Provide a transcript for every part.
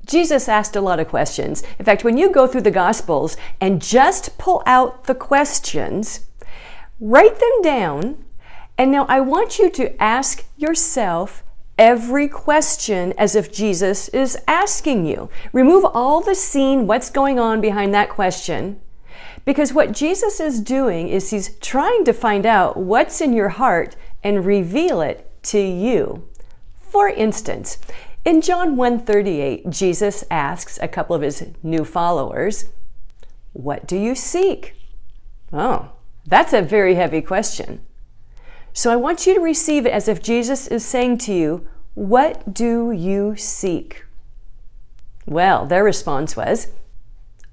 Jesus asked a lot of questions. In fact, when you go through the Gospels and just pull out the questions, write them down, and now I want you to ask yourself every question as if Jesus is asking you. Remove all the scene, what's going on behind that question, because what Jesus is doing is he's trying to find out what's in your heart and reveal it to you. For instance, in John 1:38, Jesus asks a couple of his new followers, "What do you seek?" Oh, that's a very heavy question. So I want you to receive it as if Jesus is saying to you, "What do you seek?" Well, their response was,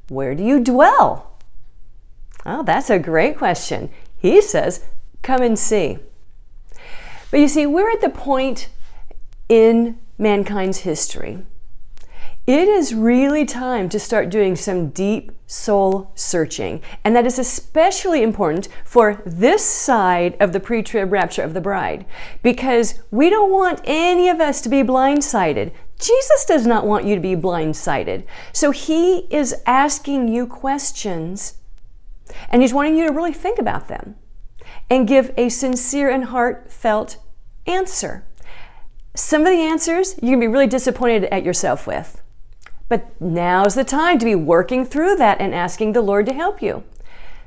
"Where do you dwell?" Oh, that's a great question. He says, "Come and see." But you see, we're at the point in mankind's history. It is really time to start doing some deep soul searching. And that is especially important for this side of the pre-trib rapture of the bride, because we don't want any of us to be blindsided. Jesus does not want you to be blindsided. So he is asking you questions, and he's wanting you to really think about them and give a sincere and heartfelt answer. Some of the answers you're going to be really disappointed at yourself with. But now's the time to be working through that and asking the Lord to help you.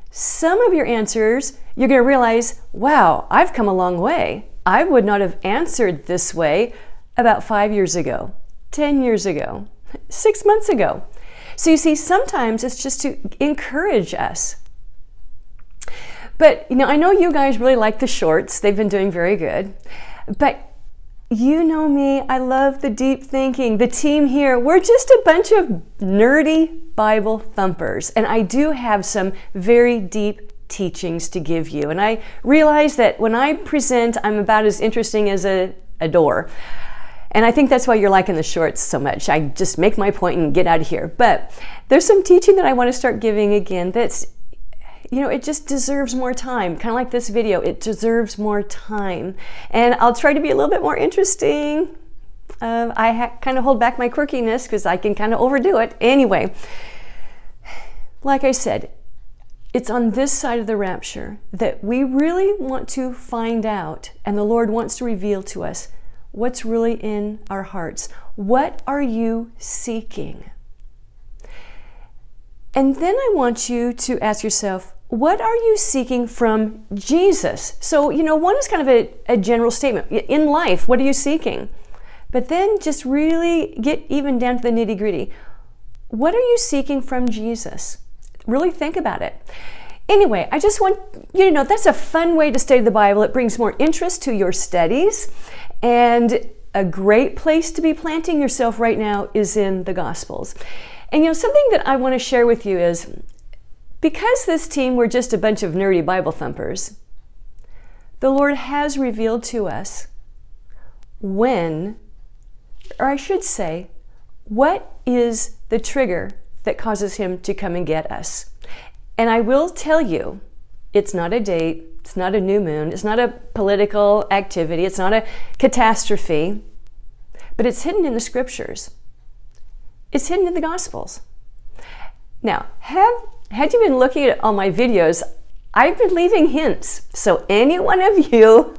Some of your answers, you're going to realize, wow, I've come a long way. I would not have answered this way about 5 years ago, 10 years ago, 6 months ago. So you see, sometimes it's just to encourage us. But, I know you guys really like the shorts. They've been doing very good. But you know me, I love the deep thinking. The team here, we're just a bunch of nerdy Bible thumpers. And I do have some very deep teachings to give you. And I realize that when I present, I'm about as interesting as a door. And I think that's why you're liking the shorts so much. I just make my point and get out of here. But there's some teaching that I want to start giving again that's, it just deserves more time. Kind of like this video, it deserves more time. And I'll try to be a little bit more interesting. I kind of hold back my quirkiness because I can kind of overdo it. Anyway, like I said, it's on this side of the rapture that we really want to find out, and the Lord wants to reveal to us what's really in our hearts. What are you seeking? And then I want you to ask yourself, what are you seeking from Jesus? So, one is kind of a general statement. In life, what are you seeking? But then just really get even down to the nitty-gritty. What are you seeking from Jesus? Really think about it. Anyway, I just want you to know that's a fun way to study the Bible. It brings more interest to your studies. And a great place to be planting yourself right now is in the Gospels. And something that I want to share with you is, because this team, we're just a bunch of nerdy Bible thumpers, the Lord has revealed to us when, or I should say, what is the trigger that causes him to come and get us. And I will tell you, it's not a date, it's not a new moon, it's not a political activity, it's not a catastrophe, but it's hidden in the scriptures. It's hidden in the Gospels. Now, had you been looking at all my videos, I've been leaving hints. So any one of you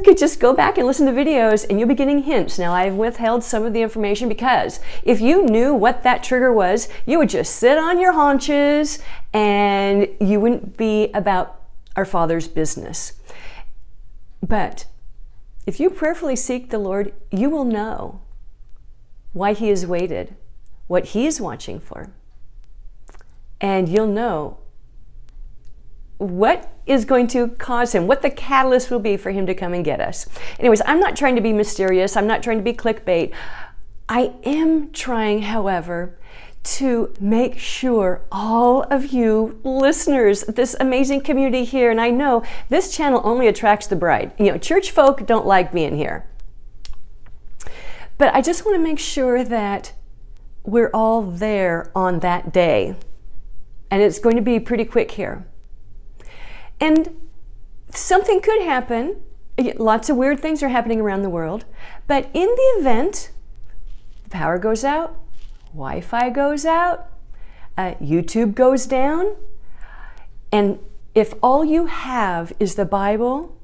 could just go back and listen to videos and you'll be getting hints. Now, I've withheld some of the information because if you knew what that trigger was, you would just sit on your haunches and you wouldn't be about our Father's business. But if you prayerfully seek the Lord, you will know why he has waited, what he is watching for. And you'll know what is going to cause him, what the catalyst will be for him to come and get us. Anyways, I'm not trying to be mysterious. I'm not trying to be clickbait. I am trying, however, to make sure all of you listeners, this amazing community here, and I know this channel only attracts the bride. Church folk don't like being here. But I just want to make sure that we're all there on that day. And it's going to be pretty quick here. And something could happen. Lots of weird things are happening around the world. But in the event the power goes out, Wi-Fi goes out, YouTube goes down, and if all you have is the Bible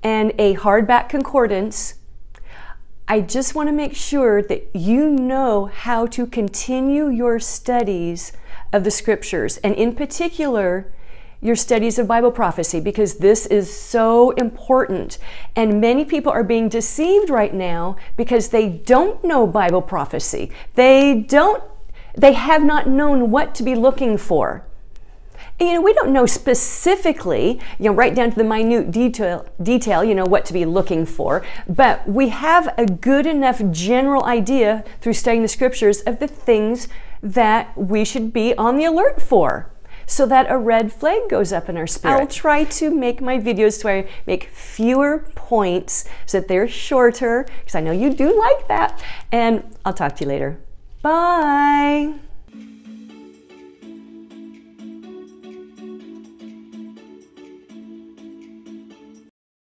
and a hardback concordance, I just want to make sure that you know how to continue your studies of the scriptures, and in particular, your studies of Bible prophecy, because this is so important. And many people are being deceived right now because they don't know Bible prophecy. They have not known what to be looking for. And, we don't know specifically, right down to the minute detail, what to be looking for, but we have a good enough general idea through studying the scriptures of the things that we should be on the alert for, so that a red flag goes up in our spirit. I'll try to make my videos to where I make fewer points so that they're shorter, because I know you do like that. And I'll talk to you later. Bye.